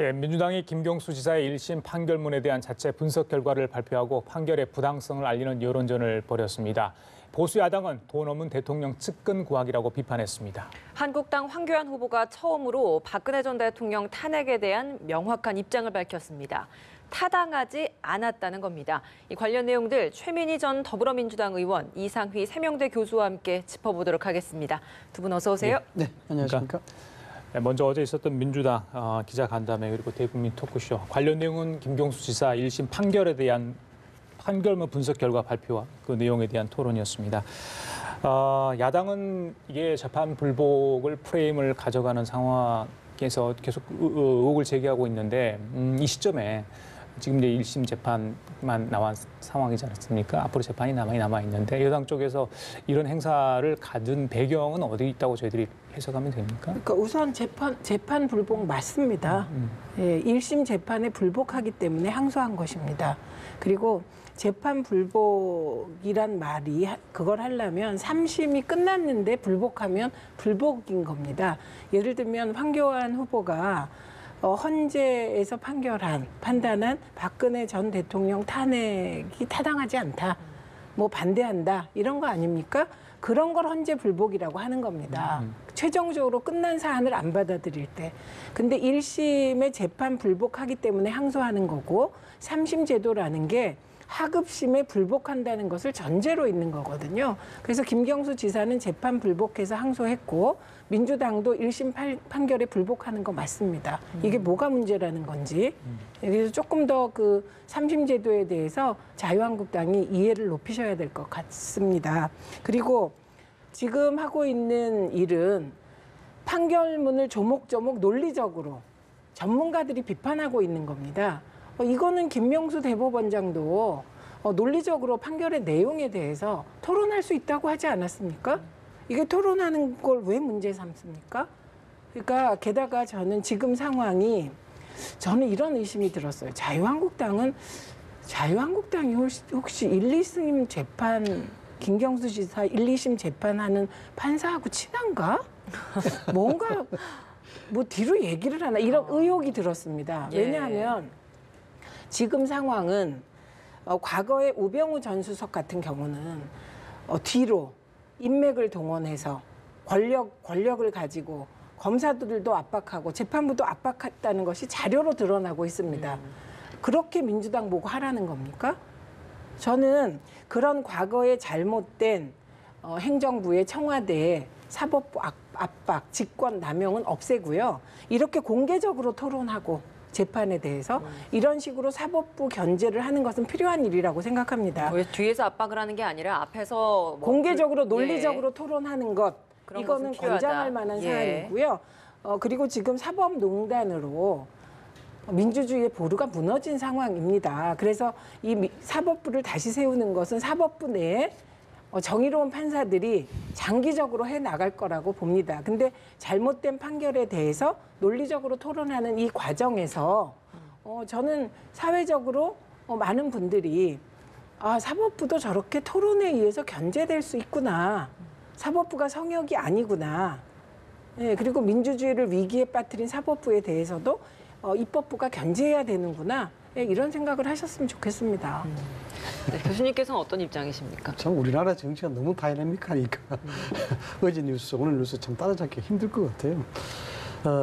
예, 민주당이 김경수 지사의 1심 판결문에 대한 자체 분석 결과를 발표하고 판결의 부당성을 알리는 여론전을 벌였습니다. 보수 야당은 돈 없는 대통령 측근 구하기라고 비판했습니다. 한국당 황교안 후보가 처음으로 박근혜 전 대통령 탄핵에 대한 명확한 입장을 밝혔습니다. 타당하지 않았다는 겁니다. 이 관련 내용들 최민희 전 더불어민주당 의원, 이상휘 세명대 교수와 함께 짚어보도록 하겠습니다. 두 분 어서 오세요. 네, 안녕하십니까. 먼저 어제 있었던 민주당 기자간담회 그리고 대국민 토크쇼 관련 내용은 김경수 지사 1심 판결에 대한 판결문 분석 결과 발표와 그 내용에 대한 토론이었습니다. 야당은 이게 재판 불복을 프레임을 가져가는 상황에서 계속 의혹을 제기하고 있는데 이 시점에 지금 이제 1심 재판만 나온 상황이지 않습니까? 앞으로 재판이 남아 있는데 여당 쪽에서 이런 행사를 가진 배경은 어디 있다고 저희들이 해석하면 됩니까? 그러니까 우선 재판 불복 맞습니다. 예, 1심 재판에 불복하기 때문에 항소한 것입니다. 그리고 재판 불복이란 말이 그걸 하려면 3심이 끝났는데 불복하면 불복인 겁니다. 예를 들면 황교안 후보가 헌재에서 판단한 박근혜 전 대통령 탄핵이 타당하지 않다, 뭐 반대한다 이런 거 아닙니까? 그런 걸 헌재 불복이라고 하는 겁니다. 최종적으로 끝난 사안을 안 받아들일 때. 근데 1심의 재판 불복하기 때문에 항소하는 거고 3심 제도라는 게 하급심에 불복한다는 것을 전제로 있는 거거든요. 그래서 김경수 지사는 재판 불복해서 항소했고 민주당도 1심 판결에 불복하는 거 맞습니다. 이게 뭐가 문제라는 건지. 그래서 조금 더 그 3심 제도에 대해서 자유한국당이 이해를 높이셔야 될 것 같습니다. 그리고 지금 하고 있는 일은 판결문을 조목조목 논리적으로 전문가들이 비판하고 있는 겁니다. 이거는 김명수 대법원장도 논리적으로 판결의 내용에 대해서 토론할 수 있다고 하지 않았습니까? 이게 토론하는 걸 왜 문제 삼습니까? 그러니까 게다가 저는 지금 상황이 저는 이런 의심이 들었어요. 자유한국당이 혹시 1, 2심 재판 김경수 지사 1, 2심 재판하는 판사하고 친한가? 뭔가 뭐 뒤로 얘기를 하나 이런 의혹이 들었습니다. 왜냐하면 지금 상황은 과거의 우병우 전 수석 같은 경우는 뒤로 인맥을 동원해서 권력을 가지고 검사들도 압박하고 재판부도 압박했다는 것이 자료로 드러나고 있습니다. 그렇게 민주당 보고 하라는 겁니까? 저는 그런 과거의 잘못된 행정부의 청와대의 사법부 압박, 직권 남용은 없애고요. 이렇게 공개적으로 토론하고 재판에 대해서 이런 식으로 사법부 견제를 하는 것은 필요한 일이라고 생각합니다. 왜 뒤에서 압박을 하는 게 아니라 앞에서 공개적으로 논리적으로 토론하는 것, 이거는 권장할 만한 사안이고요. 그리고 지금 사법농단으로 민주주의의 보루가 무너진 상황입니다. 그래서 이 사법부를 다시 세우는 것은 사법부 내에 정의로운 판사들이 장기적으로 해나갈 거라고 봅니다. 근데 잘못된 판결에 대해서 논리적으로 토론하는 이 과정에서 저는 사회적으로 많은 분들이 사법부도 저렇게 토론에 의해서 견제될 수 있구나. 사법부가 성역이 아니구나. 예, 그리고 민주주의를 위기에 빠뜨린 사법부에 대해서도 입법부가 견제해야 되는구나. 예, 이런 생각을 하셨으면 좋겠습니다. 네, 교수님께서는 어떤 입장이십니까? 참 우리나라 정치가 너무 다이내믹하니까 어제 뉴스, 오늘 뉴스 참 따라잡기 힘들 것 같아요.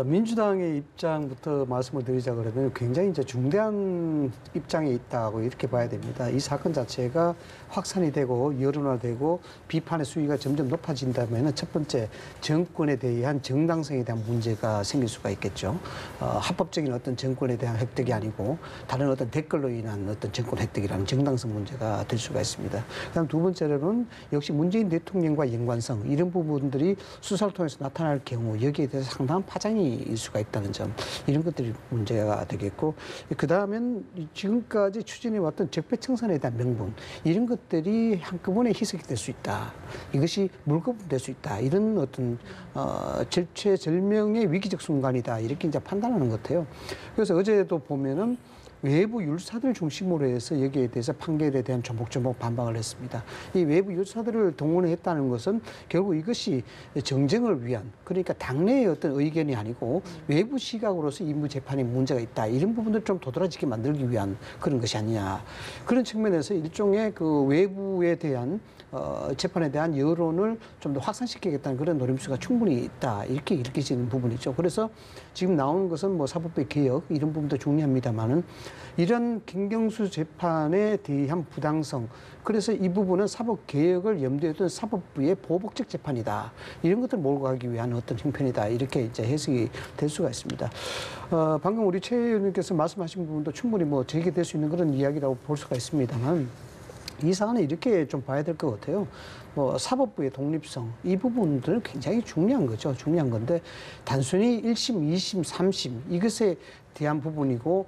민주당의 입장부터 말씀을 드리자 그러면 굉장히 이제 중대한 입장에 있다고 이렇게 봐야 됩니다. 이 사건 자체가 확산이 되고 여론화되고 비판의 수위가 점점 높아진다면 첫 번째 정권에 대한 정당성에 대한 문제가 생길 수가 있겠죠. 합법적인 어떤 정권에 대한 획득이 아니고 다른 어떤 댓글로 인한 어떤 정권 획득이라는 정당성 문제가 될 수가 있습니다. 그다음 두 번째로는 역시 문재인 대통령과 연관성 이런 부분들이 수사를 통해서 나타날 경우 여기에 대해서 상당한 파장이 일 수가 있다는 점 이런 것들이 문제가 되겠고 그 다음엔 지금까지 추진해왔던 적폐청산에 대한 명분 이런 것들이 한꺼번에 희석이 될 수 있다. 이것이 물거품될 수 있다. 이런 어떤 절체절명의 위기적 순간이다. 이렇게 이제 판단하는 것 같아요. 그래서 어제도 보면은 외부 율사들 중심으로 해서 여기에 대해서 판결에 대한 조목조목 반박을 했습니다. 이 외부 율사들을 동원했다는 것은 결국 이것이 정쟁을 위한, 그러니까 당내의 어떤 의견이 아니고 외부 시각으로서 이 재판에 문제가 있다, 이런 부분들을 좀 도드라지게 만들기 위한 그런 것이 아니냐. 그런 측면에서 일종의 그 외부에 대한 재판에 대한 여론을 좀 더 확산시키겠다는 그런 노림수가 충분히 있다, 이렇게 읽혀지는 부분이죠. 그래서 지금 나오는 것은 뭐 사법부의 개혁 이런 부분도 중요합니다만은 이런 김경수 재판에 대한 부당성, 그래서 이 부분은 사법 개혁을 염두에 둔 사법부의 보복적 재판이다, 이런 것들을 몰고 가기 위한 어떤 형편이다, 이렇게 이제 해석이 될 수가 있습니다. 방금 우리 최 의원님께서 말씀하신 부분도 충분히 뭐 제기될 수 있는 그런 이야기라고 볼 수가 있습니다만, 이 사안은 이렇게 좀 봐야 될 것 같아요. 뭐 사법부의 독립성, 이 부분들은 굉장히 중요한 거죠. 중요한 건데 단순히 1심, 2심, 3심 이것에 대한 부분이고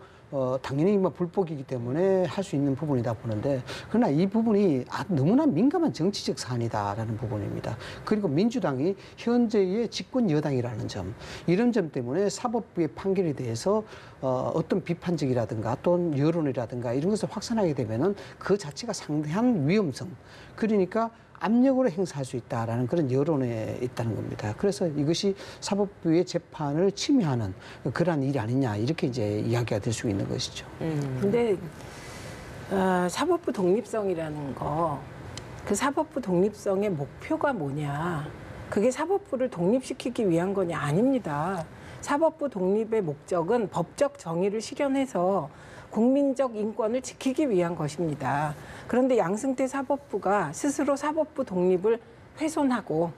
당연히 뭐 불복이기 때문에 할 수 있는 부분이다 보는데, 그러나 이 부분이 너무나 민감한 정치적 사안이다라는 부분입니다. 그리고 민주당이 현재의 집권 여당이라는 점, 이런 점 때문에 사법부의 판결에 대해서 어떤 비판적이라든가 또는 여론이라든가 이런 것을 확산하게 되면은 그 자체가 상당한 위험성, 그러니까 압력으로 행사할 수 있다라는 그런 여론에 있다는 겁니다. 그래서 이것이 사법부의 재판을 침해하는 그러한 일이 아니냐, 이렇게 이제 이야기가 될 수 있는 것이죠. 근데 사법부 독립성이라는 거, 그 사법부 독립성의 목표가 뭐냐? 그게 사법부를 독립시키기 위한 거냐? 아닙니다. 사법부 독립의 목적은 법적 정의를 실현해서 국민적 인권을 지키기 위한 것입니다. 그런데 양승태 사법부가 스스로 사법부 독립을 훼손하고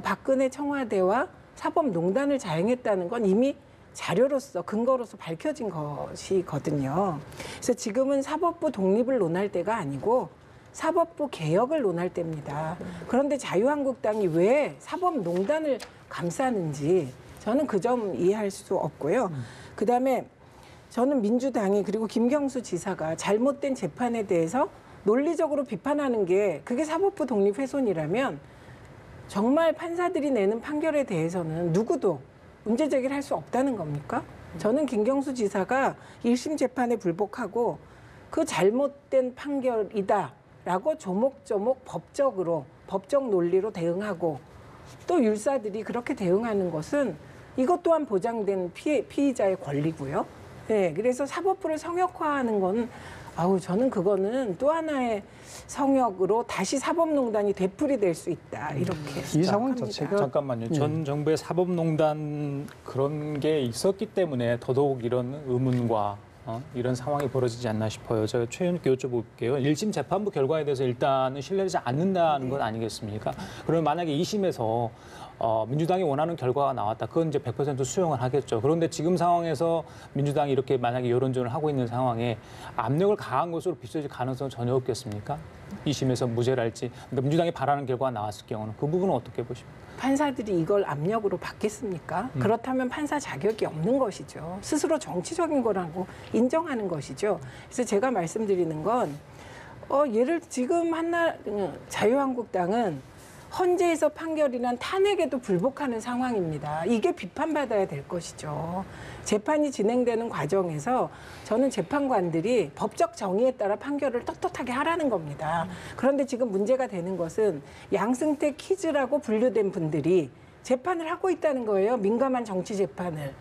박근혜 청와대와 사법농단을 자행했다는 건 이미 자료로서, 근거로서 밝혀진 것이거든요. 그래서 지금은 사법부 독립을 논할 때가 아니고 사법부 개혁을 논할 때입니다. 그런데 자유한국당이 왜 사법농단을 감싸는지 저는 그 점 이해할 수 없고요. 그다음에 저는 민주당이, 그리고 김경수 지사가 잘못된 재판에 대해서 논리적으로 비판하는 게 그게 사법부 독립 훼손이라면 정말 판사들이 내는 판결에 대해서는 누구도 문제 제기를 할 수 없다는 겁니까? 저는 김경수 지사가 1심 재판에 불복하고 그 잘못된 판결이다라고 조목조목 법적으로, 법적 논리로 대응하고 또 율사들이 그렇게 대응하는 것은 이것 또한 보장된 피의자의 권리고요. 네, 그래서 사법부를 성역화하는 건 저는 그거는 또 하나의 성역으로 다시 사법농단이 되풀이될 수 있다, 이렇게 이 상황 생각합니다. 자체가 잠깐만요. 전 정부의 사법농단 그런 게 있었기 때문에 더더욱 이런 의문과 이런 상황이 벌어지지 않나 싶어요. 제가 최 의원님께 여쭤볼게요. 1심 재판부 결과에 대해서 일단은 신뢰하지 않는다는 건 아니겠습니까? 그러면 만약에 2심에서 민주당이 원하는 결과가 나왔다. 그건 이제 100% 수용을 하겠죠. 그런데 지금 상황에서 민주당이 이렇게 만약에 여론전을 하고 있는 상황에 압력을 가한 것으로 비춰질 가능성은 전혀 없겠습니까? 2심에서 무죄랄지. 그러니까 민주당이 바라는 결과가 나왔을 경우는 그 부분은 어떻게 보십니까? 판사들이 이걸 압력으로 받겠습니까? 그렇다면 판사 자격이 없는 것이죠. 스스로 정치적인 거라고 인정하는 것이죠. 그래서 제가 말씀드리는 건 지금 자유한국당은 헌재에서 판결이란 탄핵에도 불복하는 상황입니다. 이게 비판받아야 될 것이죠. 재판이 진행되는 과정에서 저는 재판관들이 법적 정의에 따라 판결을 떳떳하게 하라는 겁니다. 그런데 지금 문제가 되는 것은 양승태 키즈라고 분류된 분들이 재판을 하고 있다는 거예요. 민감한 정치 재판을.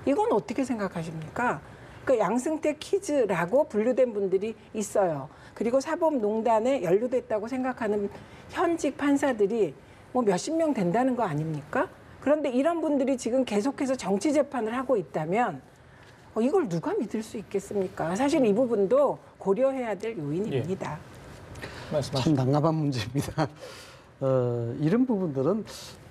이건 어떻게 생각하십니까? 그 양승태 키즈라고 분류된 분들이 있어요. 그리고 사법농단에 연루됐다고 생각하는 현직 판사들이 뭐 몇십 명 된다는 거 아닙니까? 그런데 이런 분들이 지금 계속해서 정치 재판을 하고 있다면 이걸 누가 믿을 수 있겠습니까? 사실 이 부분도 고려해야 될 요인입니다. 참 난감한 문제입니다. 이런 부분들은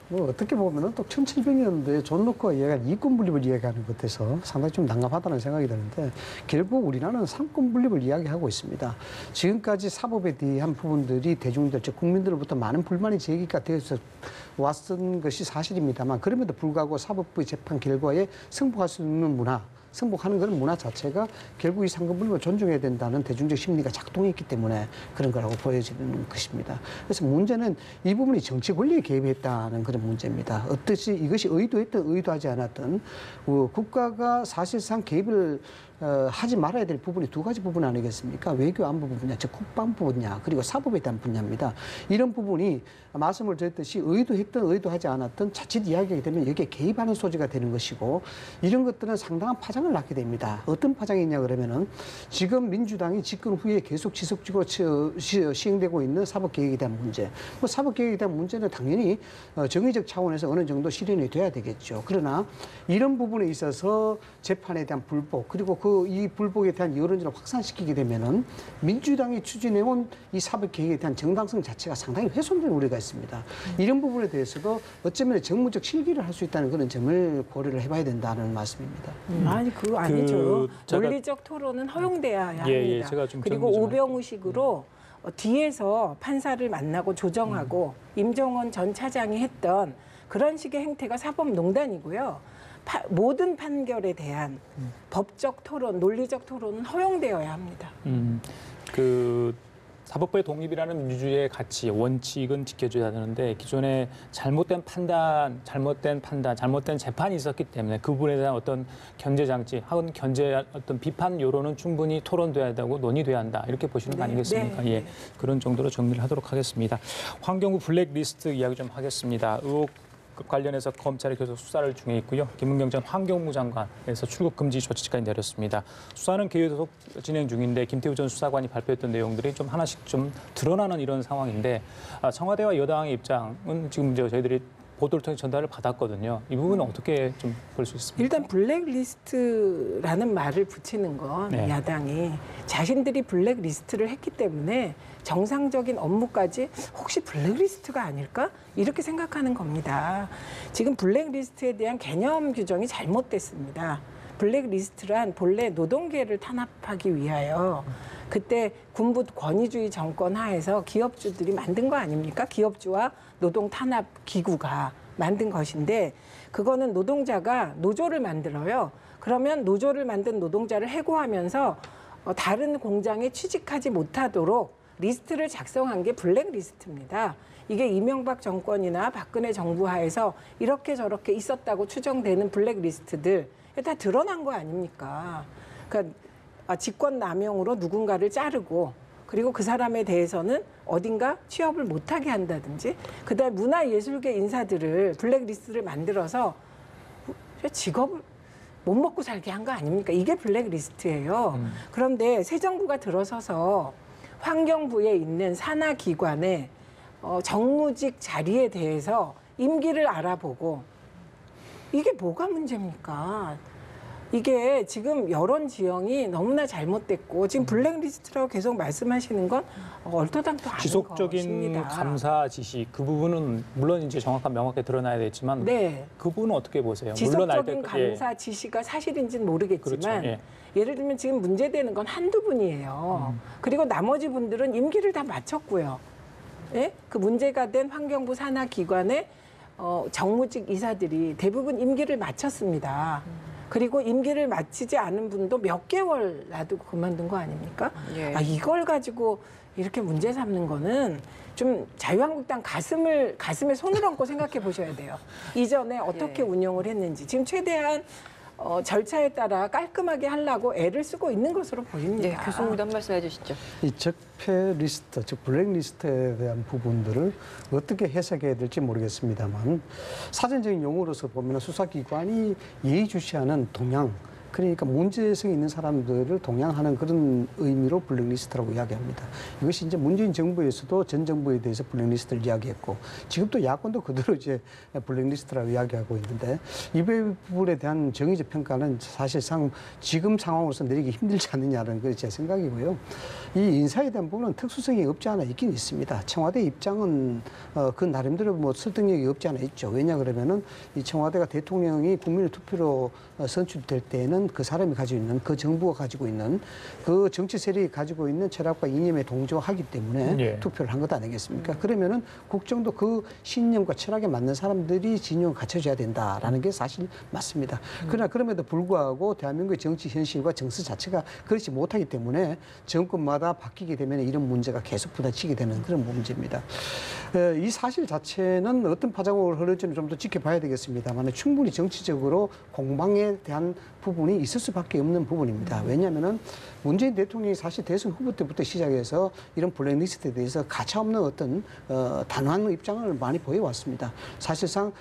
뭐 어떻게 보면은 또 1700년도에 존 로크가 이야기한 이권 분립을 이야기하는 것 같아서 상당히 좀 난감하다는 생각이 드는데, 결국 우리나라는 삼권 분립을 이야기하고 있습니다. 지금까지 사법에 대한 부분들이 대중들, 즉 국민들로부터 많은 불만이 제기가 되어서 왔던 것이 사실입니다만, 그럼에도 불구하고 사법부의 재판 결과에 승복할 수 있는 문화, 승복하는 그런 문화 자체가 결국 이 상급분립을 존중해야 된다는 대중적 심리가 작동했기 때문에 그런 거라고 보여지는 것입니다. 그래서 문제는 이 부분이 정치 권리에 개입했다는 그런 문제입니다. 어떻지 이것이 의도했든 의도하지 않았든 국가가 사실상 개입을 하지 말아야 될 부분이 두 가지 부분 아니겠습니까? 외교 안보 분야, 즉 국방부 분야, 그리고 사법에 대한 분야입니다. 이런 부분이 말씀을 드렸듯이 의도했든 의도하지 않았든 자칫 이야기하게 되면 여기에 개입하는 소지가 되는 것이고 이런 것들은 상당한 파장을 낳게 됩니다. 어떤 파장이냐 그러면은 지금 민주당이 집권 후에 계속 지속적으로 시행되고 있는 사법개혁에 대한 문제. 뭐 사법개혁에 대한 문제는 당연히 정의적 차원에서 어느 정도 실현이 돼야 되겠죠. 그러나 이런 부분에 있어서 재판에 대한 불복 그리고 이 불복에 대한 여론을 확산시키게 되면은 민주당이 추진해온 이 사법개혁에 대한 정당성 자체가 상당히 훼손될 우려가 있습니다. 이런 부분에 대해서도 어쩌면 정무적 실기를 할 수 있다는 그런 점을 고려를 해봐야 된다는 말씀입니다. 아니 그거 아니죠. 제가- 논리적 토론은 허용돼야 합니다. 예, 제가 좀 그리고 정리 좀 오병우식으로 뒤에서 판사를 만나고 조정하고 임종원 전 차장이 했던 그런 식의 행태가 사법농단이고요. 모든 판결에 대한 법적 토론, 논리적 토론은 허용되어야 합니다. 그 사법부의 독립이라는 민주주의의 가치, 원칙은 지켜줘야 되는데 기존에 잘못된 판단, 잘못된 재판이 있었기 때문에 그 부분에 대한 어떤 견제 장치, 혹은 견제 어떤 비판 여론은 충분히 토론돼야 되고 논의돼야 한다 이렇게 보시는 거 아니겠습니까? 네. 예, 그런 정도로 정리를 하도록 하겠습니다. 환경부 블랙리스트 이야기 좀 하겠습니다. 의혹 관련해서 검찰이 계속 수사를 중에 있고요. 김은경 전 환경부 장관에서 출국 금지 조치까지 내렸습니다. 수사는 계속 진행 중인데 김태우 전 수사관이 발표했던 내용들이 좀 하나씩 좀 드러나는 이런 상황인데 청와대와 여당의 입장은 지금 저희들이 보도를 통해 전달을 받았거든요. 이 부분은 어떻게 좀 볼 수 있습니까? 일단 블랙리스트라는 말을 붙이는 건 네. 야당이 자신들이 블랙리스트를 했기 때문에 정상적인 업무까지 혹시 블랙리스트가 아닐까? 이렇게 생각하는 겁니다. 지금 블랙리스트에 대한 개념 규정이 잘못됐습니다. 블랙리스트란 본래 노동계를 탄압하기 위하여 그때 군부 권위주의 정권 하에서 기업주들이 만든 거 아닙니까? 기업주와 노동 탄압 기구가 만든 것인데 그거는 노동자가 노조를 만들어요. 그러면 노조를 만든 노동자를 해고하면서 다른 공장에 취직하지 못하도록 리스트를 작성한 게 블랙리스트입니다. 이게 이명박 정권이나 박근혜 정부 하에서 이렇게 저렇게 있었다고 추정되는 블랙리스트들 다 드러난 거 아닙니까? 그러니까 직권 남용으로 누군가를 자르고 그리고 그 사람에 대해서는 어딘가 취업을 못하게 한다든지 그다음에 문화예술계 인사들을 블랙리스트를 만들어서 직업을 못 먹고 살게 한 거 아닙니까? 이게 블랙리스트예요. 그런데 새 정부가 들어서서 환경부에 있는 산하기관의 정무직 자리에 대해서 임기를 알아보고 이게 뭐가 문제입니까? 이게 지금 여론 지형이 너무나 잘못됐고 지금 블랙리스트라고 계속 말씀하시는 건 얼토당토 아닌 지속적인 것입니다. 감사 지시 그 부분은 물론 이제 정확한 명확하게 드러나야 되지만 네. 그 부분은 어떻게 보세요? 지속적인 물론 감사 지시가 사실인지는 모르겠지만 그렇죠. 예. 예를 들면 지금 문제되는 건 한두 분이에요. 그리고 나머지 분들은 임기를 다 마쳤고요. 예? 그 문제가 된 환경부 산하기관의 정무직 이사들이 대부분 임기를 마쳤습니다. 그리고 임기를 마치지 않은 분도 몇 개월 놔두고 그만둔 거 아닙니까? 예. 이걸 가지고 이렇게 문제 삼는 거는 좀 자유한국당 가슴에 손을 얹고 생각해 보셔야 돼요. 이전에 어떻게 예. 운영을 했는지. 지금 최대한 절차에 따라 깔끔하게 하려고 애를 쓰고 있는 것으로 보입니다. 네, 교수님도 한 말씀 해주시죠. 이 적폐 리스트, 즉 블랙리스트에 대한 부분들을 어떻게 해석해야 될지 모르겠습니다만 사전적인 용어로서 보면 수사기관이 예의주시하는 동향, 그러니까 문제성이 있는 사람들을 동향하는 그런 의미로 블랙리스트라고 이야기합니다. 이것이 이제 문재인 정부에서도 전 정부에 대해서 블랙리스트를 이야기했고 지금 또 야권도 그대로 이제 블랙리스트라고 이야기하고 있는데 이 부분에 대한 정의적 평가는 사실상 지금 상황으로서 내리기 힘들지 않느냐는 게 제 생각이고요. 이 인사에 대한 부분은 특수성이 없지 않아 있긴 있습니다. 청와대 입장은 그 나름대로 뭐 설득력이 없지 않아 있죠. 왜냐 그러면은 이 청와대가 대통령이 국민의 투표로 선출될 때는 뭐냐면은 그 사람이 가지고 있는 그 정부가 가지고 있는 그 정치 세력이 가지고 있는 철학과 이념에 동조하기 때문에 예. 투표를 한 것 아니겠습니까? 그러면은 국정도 그 신념과 철학에 맞는 사람들이 진영을 갖춰줘야 된다라는 게 사실 맞습니다. 그러나 그럼에도 불구하고 대한민국의 정치 현실과 정서 자체가 그렇지 못하기 때문에 정권마다 바뀌게 되면 이런 문제가 계속 부딪히게 되는 그런 문제입니다. 이 사실 자체는 어떤 파장으로 흐를지는 좀 더 지켜봐야 되겠습니다만 충분히 정치적으로 공방에 대한 부분이 있을 수밖에 없는 부분입니다. 왜냐하면은 문재인 대통령이 사실 대선 후보 때부터 시작해서 이런 블랙리스트에 대해서 가차없는 어떤 단호한 입장을 많이 보여왔습니다. 사실상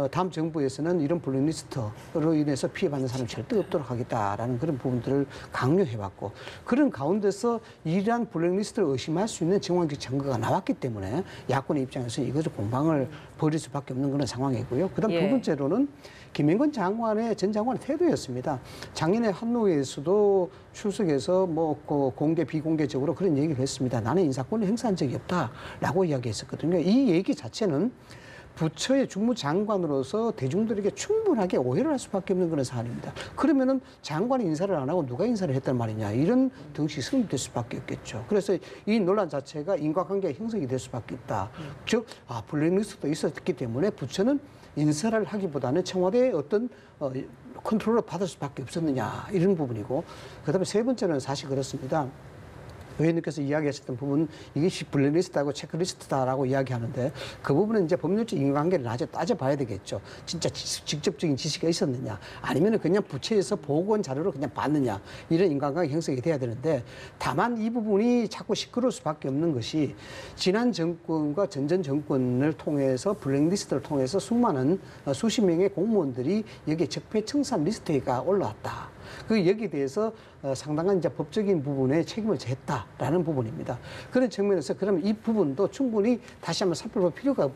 다음 정부에서는 이런 블랙리스트로 인해서 피해받는 사람이 절대 없도록 하겠다라는 그런 부분들을 강요해왔고 그런 가운데서 이러한 블랙리스트를 의심할 수 있는 정황적 증거가 나왔기 때문에 야권의 입장에서 이것을 공방을 벌일 수밖에 없는 그런 상황이고요. 그다음 예. 두 번째로는 김영건 전 장관의 태도였습니다. 작년에 한노회에서도 출석해서 뭐 공개 비공개적으로 그런 얘기를 했습니다. 나는 인사권을 행사한 적이 없다라고 이야기했었거든요. 이 얘기 자체는 부처의 주무장관으로서 대중들에게 충분하게 오해를 할 수밖에 없는 그런 사안입니다. 그러면은 장관이 인사를 안 하고 누가 인사를 했단 말이냐 이런 등식이 성립될 수밖에 없겠죠. 그래서 이 논란 자체가 인과관계가 형성이 될 수밖에 없다. 즉 블랙리스트도 있었기 때문에 부처는 인사를 하기보다는 청와대의 어떤 컨트롤을 받을 수밖에 없었느냐 이런 부분이고 그다음에 세 번째는 사실 그렇습니다. 의원님께서 이야기하셨던 부분 이것이 블랙리스트하고 체크리스트다라고 이야기하는데 그 부분은 이제 법률적 인과관계를 아주 따져봐야 되겠죠. 진짜 직접적인 지시가 있었느냐 아니면 그냥 부처에서 보고한 자료를 그냥 받느냐 이런 인과관계 형성이 돼야 되는데 다만 이 부분이 자꾸 시끄러울 수밖에 없는 것이 지난 정권과 전전 정권을 통해서 블랙리스트를 통해서 수많은 수십 명의 공무원들이 여기에 적폐청산 리스트가 올라왔다. 그 여기에 대해서 상당한 이제 법적인 부분에 책임을 졌다라는 부분입니다. 그런 측면에서 그러면 이 부분도 충분히 다시 한번 살펴볼 필요가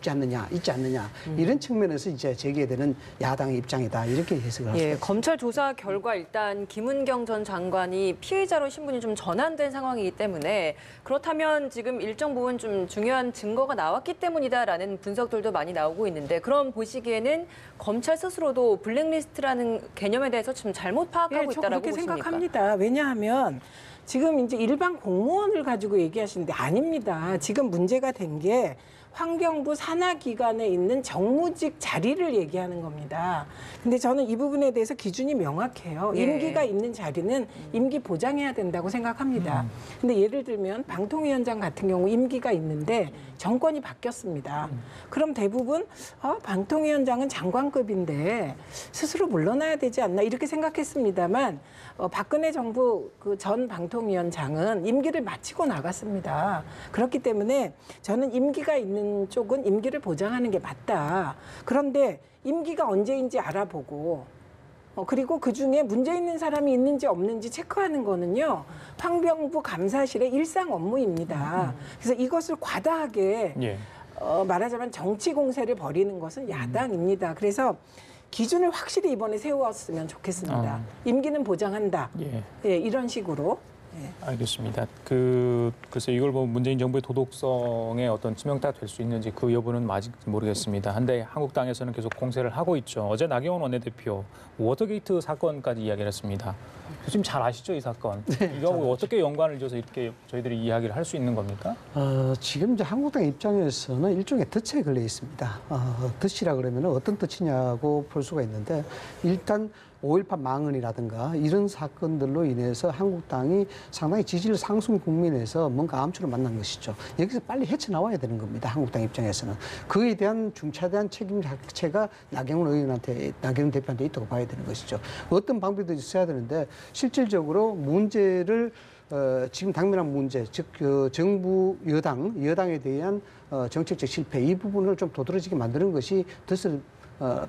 있지 않느냐 이런 측면에서 이제 제기되는 야당의 입장이다 이렇게 해석을 할 수가 있습니다. 검찰 조사 결과 일단 김은경 전 장관이 피의자로 신분이 좀 전환된 상황이기 때문에 그렇다면 지금 일정 부분 좀 중요한 증거가 나왔기 때문이다라는 분석들도 많이 나오고 있는데 그럼 보시기에는 검찰 스스로도 블랙리스트라는 개념에 대해서 좀 잘못 파악하고 저 있다라고 그렇게 보십니까? 생각합니다. 왜냐하면 지금 이제 일반 공무원을 가지고 얘기하시는데 아닙니다. 지금 문제가 된 게 환경부 산하기관에 있는 정무직 자리를 얘기하는 겁니다. 근데 저는 이 부분에 대해서 기준이 명확해요. 예. 임기가 있는 자리는 임기 보장해야 된다고 생각합니다. 근데 예를 들면 방통위원장 같은 경우 임기가 있는데 정권이 바뀌었습니다. 그럼 대부분 방통위원장은 장관급인데 스스로 물러나야 되지 않나 이렇게 생각했습니다만 박근혜 정부 그 전 방통위원장은 임기를 마치고 나갔습니다. 그렇기 때문에 저는 임기가 있는 쪽은 임기를 보장하는 게 맞다. 그런데 임기가 언제인지 알아보고 그리고 그중에 문제 있는 사람이 있는지 없는지 체크하는 거는요. 환경부 감사실의 일상 업무입니다. 그래서 이것을 과다하게 예. 말하자면 정치 공세를 벌이는 것은 야당입니다. 그래서 기준을 확실히 이번에 세웠으면 좋겠습니다. 임기는 보장한다. 예. 예, 이런 식으로. 알겠습니다. 글쎄 이걸 보면 문재인 정부의 도덕성에 어떤 치명타가 될 수 있는지 그 여부는 아직 모르겠습니다. 한데 한국당에서는 계속 공세를 하고 있죠. 어제 나경원 원내대표 워터게이트 사건까지 이야기를 했습니다. 지금 잘 아시죠, 이 사건? 이거 어떻게 연관을 지어서 이렇게 저희들이 이야기를 할 수 있는 겁니까? 지금 이제 한국당 입장에서는 일종의 덫에 걸려 있습니다. 덫이라 그러면 어떤 덫이냐고 볼 수가 있는데 일단 5.18 망언이라든가 이런 사건들로 인해서 한국당이 상당히 지지율 상승 국민에서 뭔가 암초를 만난 것이죠. 여기서 빨리 헤쳐나와야 되는 겁니다. 한국당 입장에서는. 그에 대한 중차대한 책임 자체가 나경원 대표한테 있다고 봐야 되는 것이죠. 어떤 방법도 있어야 되는데 실질적으로 문제를 지금 당면한 문제, 즉 정부 여당에 대한 정책적 실패 이 부분을 좀 도드라지게 만드는 것이 덫을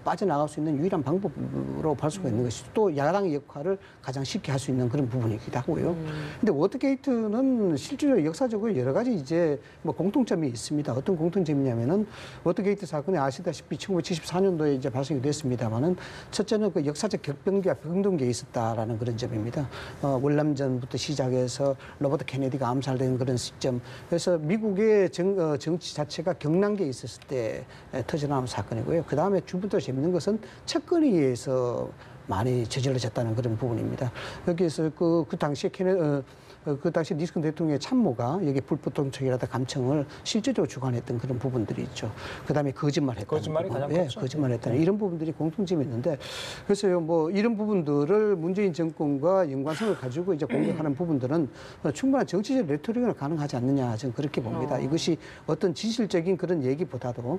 빠져나갈 수 있는 유일한 방법으로 볼 수가 있는 것이죠. 또 야당의 역할을 가장 쉽게 할 수 있는 그런 부분이기도 하고요. 근데 워터게이트는 실제로 역사적으로 여러 가지 이제 뭐 공통점이 있습니다. 어떤 공통점이냐면은 워터게이트 사건이 아시다시피 1974년도에 이제 발생이 됐습니다만은 첫째는 그 역사적 격변기와 변동기에 있었다라는 그런 점입니다. 월남전부터 시작해서 로버트 케네디가 암살된 그런 시점. 그래서 미국의 정치 자체가 경란기에 있었을 때 터져나온 사건이고요. 그 다음에 두 번째로 재밌는 것은 채권에 의해서 많이 저질러졌다는 그런 부분입니다. 여기에서 그 당시에 그 당시 닉슨 대통령의 참모가 여기 불법 통첩이라든 감청을 실제로 주관했던 그런 부분들이 있죠. 그다음에 거짓말했다는 거짓말이 부분. 가장 컸죠. 거짓말했다는 이런 부분들이 공통점이 있는데 그래서 뭐 이런 부분들을 문재인 정권과 연관성을 가지고 이제 공격하는 부분들은 충분한 정치적 레토릭은 가능하지 않느냐 저는 그렇게 봅니다. 이것이 어떤 진실적인 그런 얘기보다도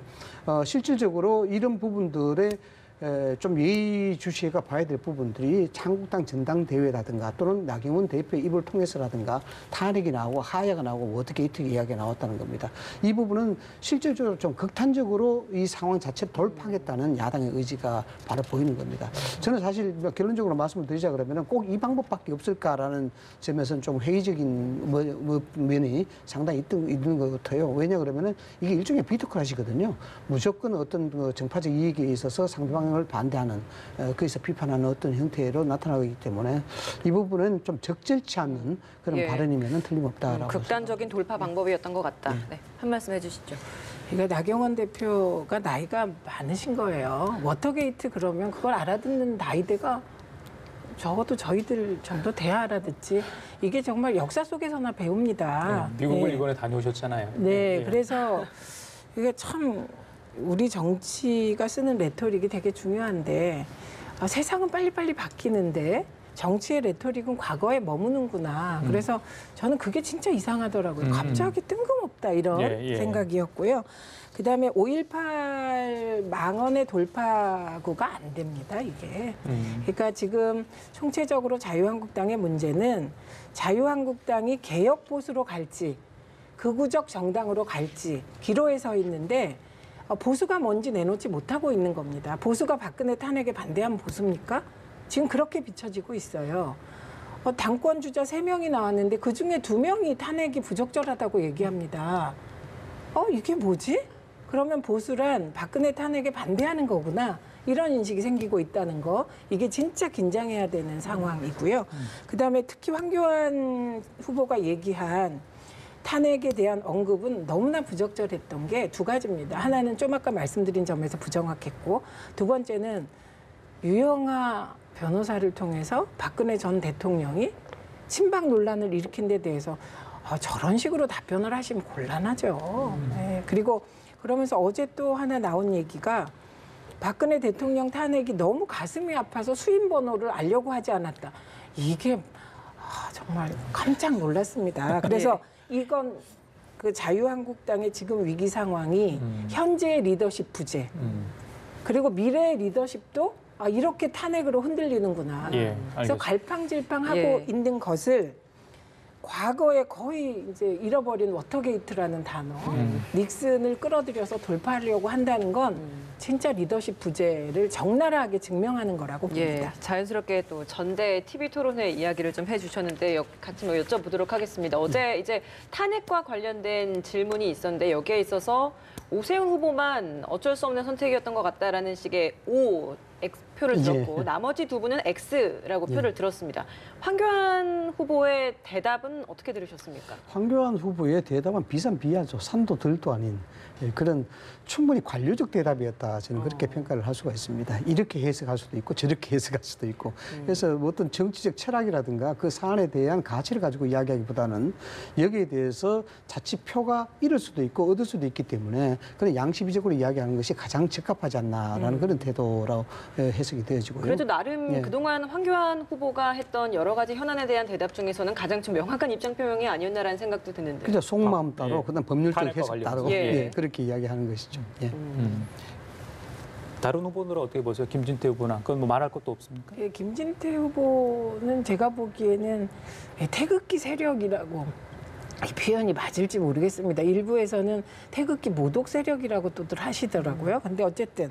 실질적으로 이런 부분들의 좀 예의주시해가 봐야 될 부분들이 한국당 전당대회라든가 또는 나경원 대표 입을 통해서라든가 탄핵이 나오고 하야가 나오고 워터게이트 이야기가 나왔다는 겁니다. 이 부분은 실질적으로 좀 극단적으로 이 상황 자체를 돌파하겠다는 야당의 의지가 바로 보이는 겁니다. 저는 사실 결론적으로 말씀을 드리자 그러면 꼭 이 방법밖에 없을까라는 점에서는 좀 회의적인 면이 상당히 있는 것 같아요. 왜냐 그러면은 이게 일종의 비토크라시거든요. 무조건 어떤 그 정파적 이익에 있어서 상대방 을 반대하는 거기서 비판하는 어떤 형태로 나타나기 때문에 이 부분은 좀 적절치 않는 그런 발언이면은 틀림없다라고 극단적인 돌파 방법이었던 것 같다. 네, 한 말씀 해주시죠. 그러니까 나경원 대표가 나이가 많으신 거예요. 워터게이트 그러면 그걸 알아듣는 나이대가 적어도 저희들 정도 돼야 알아듣지. 이게 정말 역사 속에서나 배웁니다. 미국을 이번에 다녀오셨잖아요. 네, 그래서 이게 참 우리 정치가 쓰는 레토릭이 되게 중요한데 세상은 빨리빨리 바뀌는데 정치의 레토릭은 과거에 머무는구나. 그래서 저는 그게 진짜 이상하더라고요. 갑자기 뜬금없다 이런 생각이었고요. 그다음에 5.18 망언의 돌파구가 안 됩니다, 이게. 그러니까 지금 총체적으로 자유한국당의 문제는 자유한국당이 개혁보수로 갈지 극우적 정당으로 갈지 기로에 서 있는데 보수가 뭔지 내놓지 못하고 있는 겁니다. 보수가 박근혜 탄핵에 반대한 보수입니까? 지금 그렇게 비춰지고 있어요. 당권 주자 3명이 나왔는데 그중에 2명이 탄핵이 부적절하다고 얘기합니다. 이게 뭐지? 그러면 보수란 박근혜 탄핵에 반대하는 거구나. 이런 인식이 생기고 있다는 거. 이게 진짜 긴장해야 되는 상황이고요. 그다음에 특히 황교안 후보가 얘기한 탄핵에 대한 언급은 너무나 부적절했던 게 2가지입니다. 하나는 좀 아까 말씀드린 점에서 부정확했고, 2번째는 유영하 변호사를 통해서 박근혜 전 대통령이 친박 논란을 일으킨 데 대해서 저런 식으로 답변을 하시면 곤란하죠. 네. 그리고 그러면서 어제 또 하나 나온 얘기가 박근혜 대통령 탄핵이 너무 가슴이 아파서 수임 번호를 알려고 하지 않았다. 이게 정말 깜짝 놀랐습니다. 그래서 이건 그 자유한국당의 지금 위기 상황이 현재의 리더십 부재 그리고 미래의 리더십도 이렇게 탄핵으로 흔들리는구나. 그래서 갈팡질팡하고 있는 것을 과거에 거의 이제 잃어버린 워터게이트라는 단어, 닉슨을 끌어들여서 돌파하려고 한다는 건 진짜 리더십 부재를 적나라하게 증명하는 거라고 봅니다. 자연스럽게 또 전대 TV 토론회 이야기를 좀 해주셨는데 같이 여쭤보도록 하겠습니다. 어제 이제 탄핵과 관련된 질문이 있었는데 여기에 있어서 오세훈 후보만 어쩔 수 없는 선택이었던 것 같다라는 식의 O X표를 들었고 나머지 2분은 X라고 표를 들었습니다. 황교안 후보의 대답은 어떻게 들으셨습니까? 황교안 후보의 대답은 비산비하죠. 산도 들도 아닌 그런 충분히 관료적 대답이었다. 저는 그렇게 평가를 할 수가 있습니다. 이렇게 해석할 수도 있고 저렇게 해석할 수도 있고 그래서 어떤 정치적 철학이라든가 그 사안에 대한 가치를 가지고 이야기하기보다는 여기에 대해서 자칫 표가 잃을 수도 있고 얻을 수도 있기 때문에 그런 양심적으로 이야기하는 것이 가장 적합하지 않나라는 그런 태도라고 해석이 되어지고요. 그래도 나름 그동안 황교안 후보가 했던 여러 가지 현안에 대한 대답 중에서는 가장 좀 명확한 입장 표명이 아니었나라는 생각도 드는데. 그죠. 속마음 따로 그다음 법률적 해석 따로 그렇게 이야기하는 것이죠. 다른 후보들은 어떻게 보세요? 김진태 후보나 그건 뭐 말할 것도 없습니까? 김진태 후보는 제가 보기에는 태극기 세력이라고 이 표현이 맞을지 모르겠습니다. 일부에서는 태극기 모독 세력이라고 또들 하시더라고요. 근데 어쨌든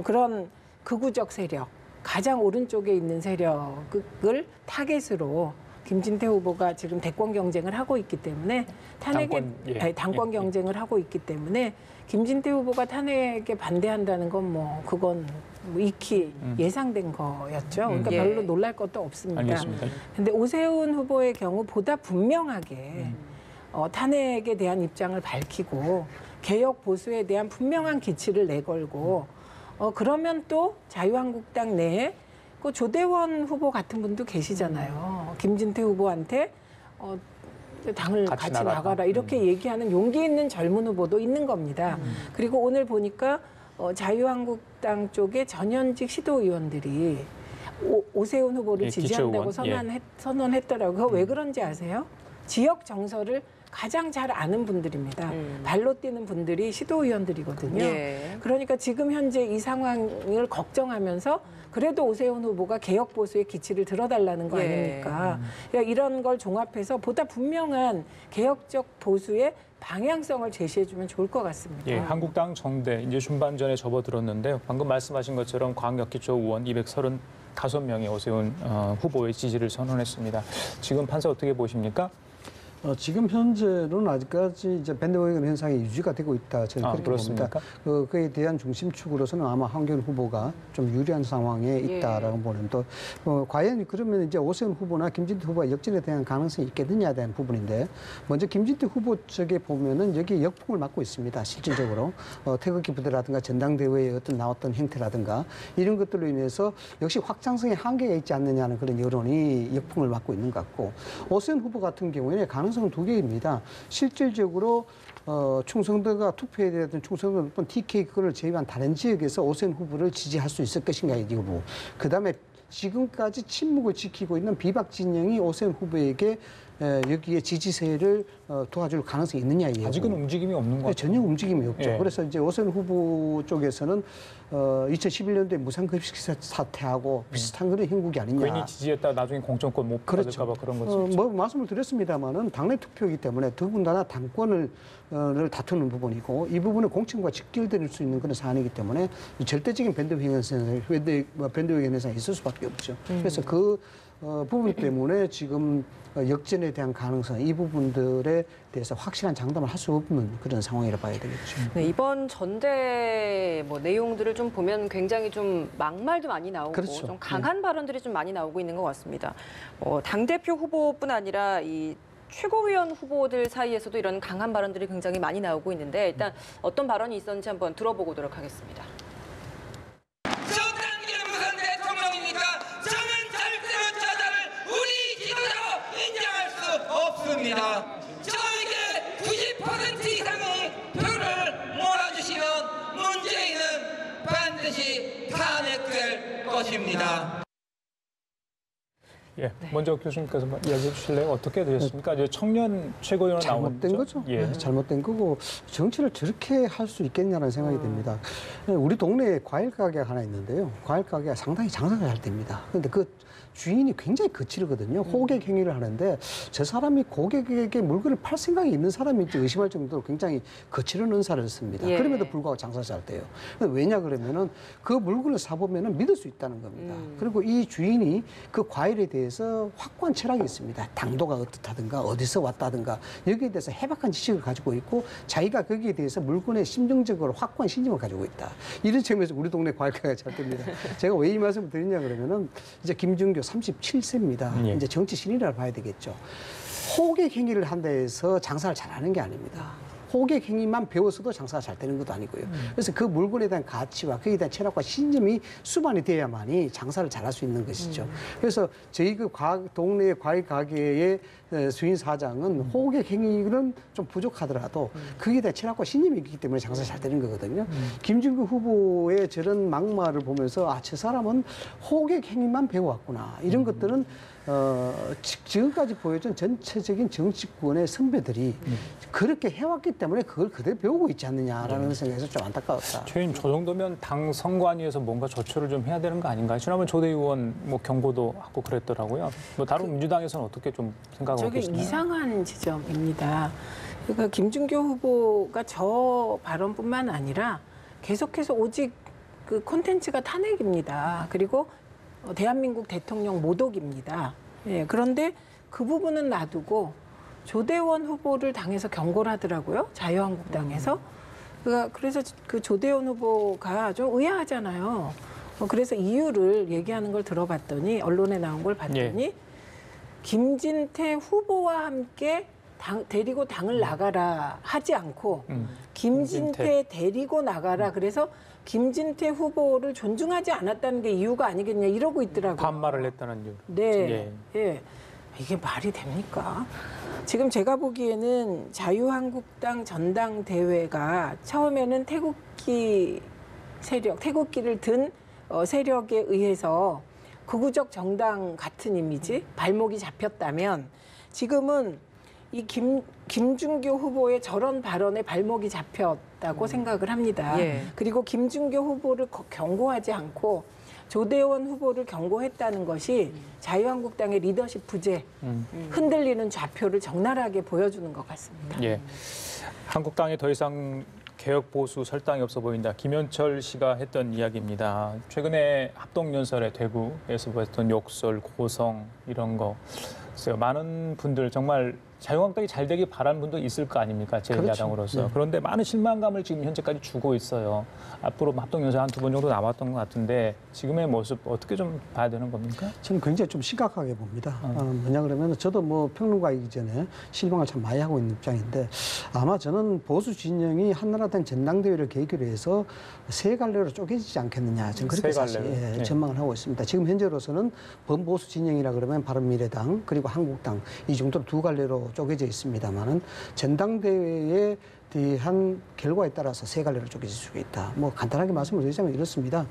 그런 극우적 세력, 가장 오른쪽에 있는 세력을 타겟으로 김진태 후보가 지금 대권 경쟁을 하고 있기 때문에 당권 경쟁을 하고 있기 때문에 김진태 후보가 탄핵에 반대한다는 건 그건 익히 예상된 거였죠. 그러니까 별로 놀랄 것도 없습니다. 알겠습니다. 근데 오세훈 후보의 경우 보다 분명하게 탄핵에 대한 입장을 밝히고 개혁 보수에 대한 분명한 기치를 내걸고 그러면 또 자유한국당 내에 그 조대원 후보 같은 분도 계시잖아요. 김진태 후보한테 당을 같이 나가라 이렇게 얘기하는 용기 있는 젊은 후보도 있는 겁니다. 그리고 오늘 보니까 자유한국당 쪽에 전현직 시도의원들이 오세훈 후보를 예, 지지한다고 기초의원. 선언했더라고요. 그거 왜 그런지 아세요? 지역 정서를 가장 잘 아는 분들입니다. 발로 뛰는 분들이 시도의원들이거든요. 예. 그러니까 지금 현재 이 상황을 걱정하면서 그래도 오세훈 후보가 개혁 보수의 기치를 들어달라는 거 예. 아닙니까? 그러니까 이런 걸 종합해서 보다 분명한 개혁적 보수의 방향성을 제시해주면 좋을 것 같습니다. 예, 한국당 정대 이제 중반전에 접어들었는데요. 방금 말씀하신 것처럼 광역기초 의원 235명이 오세훈 후보의 지지를 선언했습니다. 지금 판사 어떻게 보십니까? 지금 현재는 아직까지 이제 밴드웨건 현상이 유지가 되고 있다. 저는 그렇게 그렇습니까? 봅니다. 그에 대한 중심축으로서는 아마 황교안 후보가 좀 유리한 상황에 있다라고 보는데, 과연 그러면 이제 오세훈 후보나 김진태 후보가 역전에 대한 가능성이 있겠느냐에 대한 부분인데, 먼저 김진태 후보 쪽에 보면은 여기 역풍을 맞고 있습니다. 실질적으로 태극기 부대라든가 전당대회에 어떤 나왔던 행태라든가 이런 것들로 인해서 역시 확장성에 한계가 있지 않느냐는 그런 여론이 역풍을 맞고 있는 것 같고, 오세훈 후보 같은 경우에는 가능성은 두 개입니다. 실질적으로 충성도가 투표에 대한 충성도 높은 TK 그걸 제외한 다른 지역에서 오세훈 후보를 지지할 수 있을 것인가 이거고, 그다음에 지금까지 침묵을 지키고 있는 비박 진영이 오세훈 후보에게 여기에 지지세를 도와줄 가능성이 있느냐 이거고. 아직은 움직임이 없는 것 같아요. 전혀 움직임이 없죠. 예. 그래서 이제 오세훈 후보 쪽에서는 2011년도에 무상급식 사태하고 비슷한 그런 형국이 아니냐. 괜히 지지했다 나중에 공천권 못 받을까 봐 그런 거죠. 뭐 말씀을 드렸습니다마는 당내 투표이기 때문에 더군다나 당권을 다투는 부분이고, 이 부분은 공천과 직결될 수 있는 그런 사안이기 때문에 절대적인 밴드웨건 현상이 있을 수밖에 없죠. 그래서 그 부분 때문에 지금 역전에 대한 가능성, 이 부분들에 대해서 확실한 장담을 할 수 없는 그런 상황이라 봐야 되겠죠. 네, 이번 전대 내용들을 좀 보면 굉장히 좀 막말도 많이 나오고 그렇죠. 좀 강한 발언들이 좀 많이 나오고 있는 것 같습니다. 당대표 후보뿐 아니라 이 최고위원 후보들 사이에서도 이런 강한 발언들이 굉장히 많이 나오고 있는데, 일단 어떤 발언이 있었는지 한번 들어보고 오도록 하겠습니다. 저에게 90% 이상의 표를 몰아주시면 문재인은 반드시 탄핵될 것입니다. 예, 먼저 교수님께서 이야기해 주실래요? 어떻게 되셨습니까? 이제 청년 최고위원 나온 잘못된 거죠. 예. 잘못된 거고, 정치를 저렇게 할 수 있겠냐는 생각이 듭니다. 우리 동네에 과일 가게가 하나 있는데요. 과일 가게가 상당히 장사가 잘 됩니다. 그런데 그 주인이 굉장히 거칠거든요. 호객 행위를 하는데 저 사람이 고객에게 물건을 팔 생각이 있는 사람인지 의심할 정도로 굉장히 거칠은 은사를 씁니다. 예. 그럼에도 불구하고 장사 잘 돼요. 왜냐 그러면은 그 물건을 사보면은 믿을 수 있다는 겁니다. 그리고 이 주인이 그 과일에 대해서 확고한 철학이 있습니다. 당도가 어떻다든가 어디서 왔다든가 여기에 대해서 해박한 지식을 가지고 있고, 자기가 거기에 대해서 물건에 심정적으로 확고한 신념을 가지고 있다. 이런 점에서 우리 동네 과일가게가 잘 됩니다. 제가 왜 이 말씀을 드리냐 그러면은 이제 김준규 37세입니다. 예. 이제 정치 신인이라 봐야 되겠죠. 호객 행위를 한다 해서 장사를 잘하는 게 아닙니다. 호객 행위만 배웠어도 장사가 잘 되는 것도 아니고요. 그래서 그 물건에 대한 가치와 거기에 대한 철학과 신념이 수반이 돼야만이 장사를 잘할 수 있는 것이죠. 그래서 저희 그 동네 과일 가게의 주인 사장은 호객 행위는 좀 부족하더라도 거기에 대한 철학과 신념이 있기 때문에 장사가 잘 되는 거거든요. 김준규 후보의 저런 막말을 보면서 저 사람은 호객 행위만 배워왔구나. 이런 것들은 지금까지 보여준 전체적인 정치권의 선배들이 그렇게 해왔기 때문에 그걸 그대로 배우고 있지 않느냐라는 생각에서 좀 안타까웠다. 최임 저 정도면 당 선관위에서 뭔가 조처를 좀 해야 되는 거 아닌가요? 지난번 조대 의원 경고도 하고 그랬더라고요. 다른 민주당에서는 어떻게 좀 생각하고 저게 계시나요? 이상한 지점입니다. 그러니까 김준규 후보가 저 발언뿐만 아니라 계속해서 오직 그 콘텐츠가 탄핵입니다. 그리고 대한민국 대통령 모독입니다. 예, 그런데 그 부분은 놔두고 조대원 후보를 당에서 경고를 하더라고요. 자유한국당에서. 그래서 그 조대원 후보가 좀 의아하잖아요. 그래서 이유를 얘기하는 걸 들어봤더니, 언론에 나온 걸 봤더니 예. 김진태 후보와 함께 데리고 당을 나가라 하지 않고 김진태 데리고 나가라. 그래서 김진태 후보를 존중하지 않았다는 게 이유가 아니겠냐 이러고 있더라고요. 반말을 했다는 이유. 네, 예. 이게 말이 됩니까? 지금 제가 보기에는 자유한국당 전당대회가 처음에는 태극기 세력, 태극기를 든 세력에 의해서 극우적 정당 같은 이미지, 발목이 잡혔다면 지금은 이 김준규 후보의 저런 발언에 발목이 잡혔다고 생각을 합니다. 예. 그리고 김준규 후보를 경고하지 않고 조대원 후보를 경고했다는 것이 자유한국당의 리더십 부재, 흔들리는 좌표를 적나라하게 보여주는 것 같습니다. 예. 한국당에 더 이상 개혁 보수 설당이 없어 보인다. 김현철 씨가 했던 이야기입니다. 최근에 합동연설에 대구에서 보였던 욕설, 고성 이런 거. 글쎄요, 많은 분들 정말 자유한국당이 잘 되길 바라는 분도 있을 거 아닙니까? 제1야당으로서. 그렇죠. 네. 그런데 많은 실망감을 지금 현재까지 주고 있어요. 앞으로 합동연설 한 2번 정도 남았던 것 같은데 지금의 모습 어떻게 좀 봐야 되는 겁니까? 저는 굉장히 좀 심각하게 봅니다. 뭐냐 그러면 저도 뭐 평론가이기 전에 실망을 참 많이 하고 있는 입장인데 아마 저는 보수 진영이 한나라당 전당대회를 계기로 해서 세 갈래로 쪼개지지 않겠느냐. 저는 그렇게 세 사실 갈래로? 네. 전망을 하고 있습니다. 지금 현재로서는 범보수 진영이라 그러면 바른미래당 그리고 한국당 이 정도로 두 갈래로 쪼개져 있습니다만은 전당대회에 대한 결과에 따라서 세 갈래로 쪼개질 수가 있다. 뭐 간단하게 말씀을 드리자면 이렇습니다.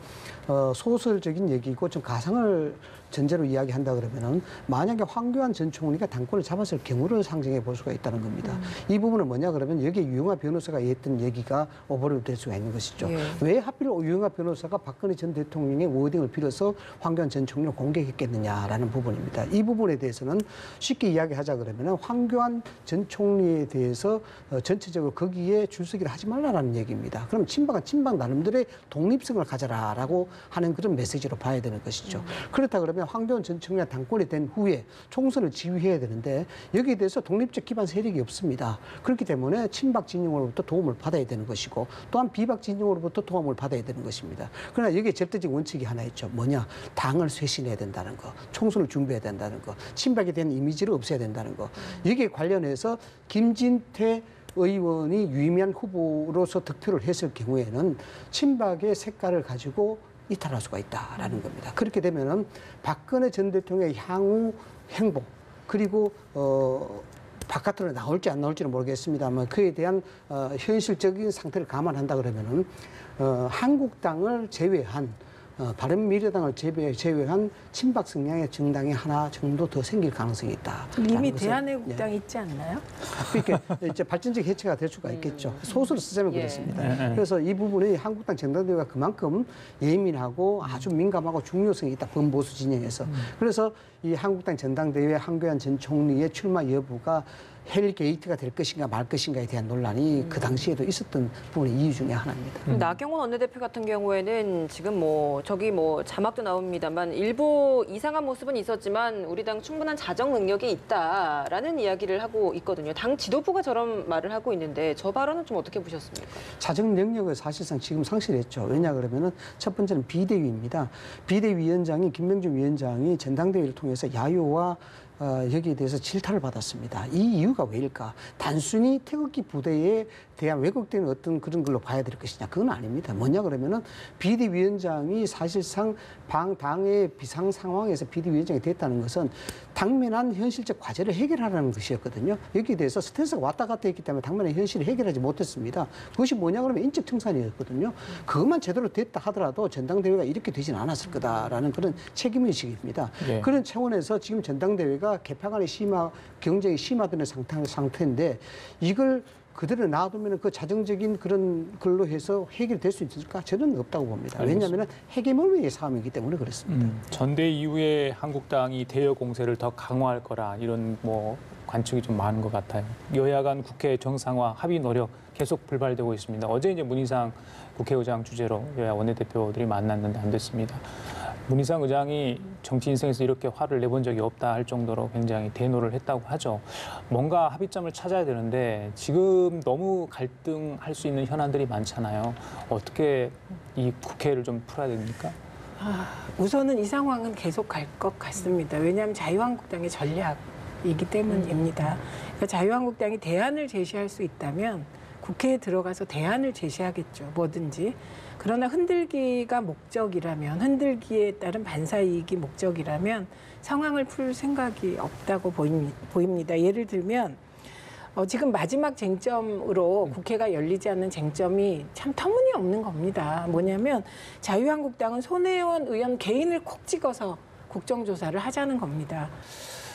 소설적인 얘기고 좀 가상을 전제로 이야기한다 그러면은 만약에 황교안 전 총리가 당권을 잡았을 경우를 상징해 볼 수가 있다는 겁니다. 이 부분은 뭐냐 그러면 여기에 유영하 변호사가 했던 얘기가 오버랩 될 수가 있는 것이죠. 예. 왜 하필 유영하 변호사가 박근혜 전 대통령의 워딩을 빌어서 황교안 전 총리를 공격했겠느냐라는 부분입니다. 이 부분에 대해서는 쉽게 이야기하자 그러면은 황교안 전 총리에 대해서 전체적으로 거기에 출석을 하지 말라라는 얘기입니다. 그럼 친박은 친박 나름대로의 독립성을 가져라라고 하는 그런 메시지로 봐야 되는 것이죠. 그렇다 그러면 황교안 전 총리가 당권이 된 후에 총선을 지휘해야 되는데 여기에 대해서 독립적 기반 세력이 없습니다. 그렇기 때문에 친박 진영으로부터 도움을 받아야 되는 것이고 또한 비박 진영으로부터 도움을 받아야 되는 것입니다. 그러나 여기에 절대적 원칙이 하나 있죠. 뭐냐? 당을 쇄신해야 된다는 거, 총선을 준비해야 된다는 거, 친박에 대한 이미지를 없애야 된다는 거. 여기에 관련해서 김진태 의원이 유의미한 후보로서 득표를 했을 경우에는 친박의 색깔을 가지고 이탈할 수가 있다라는 겁니다. 그렇게 되면은 박근혜 전 대통령의 향후 행보 그리고 바깥으로 나올지 안 나올지는 모르겠습니다만 그에 대한 현실적인 상태를 감안한다 그러면은 한국당을 제외한 바른미래당을 제외한 친박 성향의 정당이 하나 정도 더 생길 가능성이 있다. 이미 대한애국당이 있지 않나요? 그러니까 이제 발전적 해체가 될 수가 있겠죠. 소설을 쓰자면 예. 그렇습니다. 그래서 이 부분이 한국당 전당대회가 그만큼 예민하고 아주 민감하고 중요성이 있다. 범보수 진영에서. 그래서 이 한국당 전당대회 황교안 전 총리의 출마 여부가 헬게이트가 될 것인가 말 것인가에 대한 논란이 그 당시에도 있었던 부분의 이유 중에 하나입니다. 나경원 원내대표 같은 경우에는 지금 저기 자막도 나옵니다만 일부 이상한 모습은 있었지만 우리 당 충분한 자정 능력이 있다라는 이야기를 하고 있거든요. 당 지도부가 저런 말을 하고 있는데 저 발언은 좀 어떻게 보셨습니까? 자정 능력을 사실상 지금 상실했죠. 왜냐 그러면은 첫 번째는 비대위입니다. 비대위원장이 김명준 위원장이 전당대회를 통해서 야요와 여기에 대해서 질타를 받았습니다. 이 이유가 왜일까? 단순히 태극기 부대에 대한 왜곡된 어떤 그런 걸로 봐야 될 것이냐? 그건 아닙니다. 뭐냐 그러면은 비대위원장이 사실상 당의 비상 상황에서 비대위원장이 됐다는 것은 당면한 현실적 과제를 해결하라는 것이었거든요. 여기에 대해서 스트레스가 왔다 갔다 했기 때문에 당면의 현실을 해결하지 못했습니다. 그것이 뭐냐 그러면 인적 청산이었거든요. 그것만 제대로 됐다 하더라도 전당대회가 이렇게 되지는 않았을 거다라는 그런 책임의식입니다. 예. 그런 차원에서 지금 전당대회가 개파간의 경쟁이 심화되는 상태인데 이걸 그대로 놔두면 그 자정적인 그런 걸로 해서 해결될 수 있을까? 저는 없다고 봅니다. 왜냐하면 헤게모니의 싸움이기 때문에 그렇습니다. 전대 이후에 한국당이 대여 공세를 더 강화할 거라 이런 관측이 좀 많은 것 같아요. 여야 간 국회 정상화 합의 노력 계속 불발되고 있습니다. 어제 이제 문희상 국회의장 주재로 여야 원내대표들이 만났는데 안 됐습니다. 문희상 의장이 정치 인생에서 이렇게 화를 내본 적이 없다 할 정도로 굉장히 대노를 했다고 하죠. 뭔가 합의점을 찾아야 되는데 지금 너무 갈등할 수 있는 현안들이 많잖아요. 어떻게 이 국회를 좀 풀어야 됩니까? 우선은 이 상황은 계속 갈 것 같습니다. 왜냐하면 자유한국당의 전략이기 때문입니다. 그러니까 자유한국당이 대안을 제시할 수 있다면 국회에 들어가서 대안을 제시하겠죠. 뭐든지. 그러나 흔들기가 목적이라면, 흔들기에 따른 반사이익이 목적이라면 상황을 풀 생각이 없다고 보입니다. 예를 들면 지금 마지막 쟁점으로 국회가 열리지 않는 쟁점이 참 터무니없는 겁니다. 뭐냐면 자유한국당은 손혜원 의원 개인을 콕 찍어서 국정조사를 하자는 겁니다.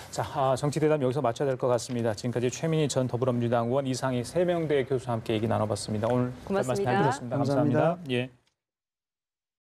자, 정치대담 여기서 마쳐야 될 것 같습니다. 지금까지 최민희 전 더불어민주당 의원, 이상희 세명대 교수와 함께 얘기 나눠봤습니다. 오늘 고맙습니다. 말씀 잘 들었습니다. 감사합니다. 감사합니다. 예.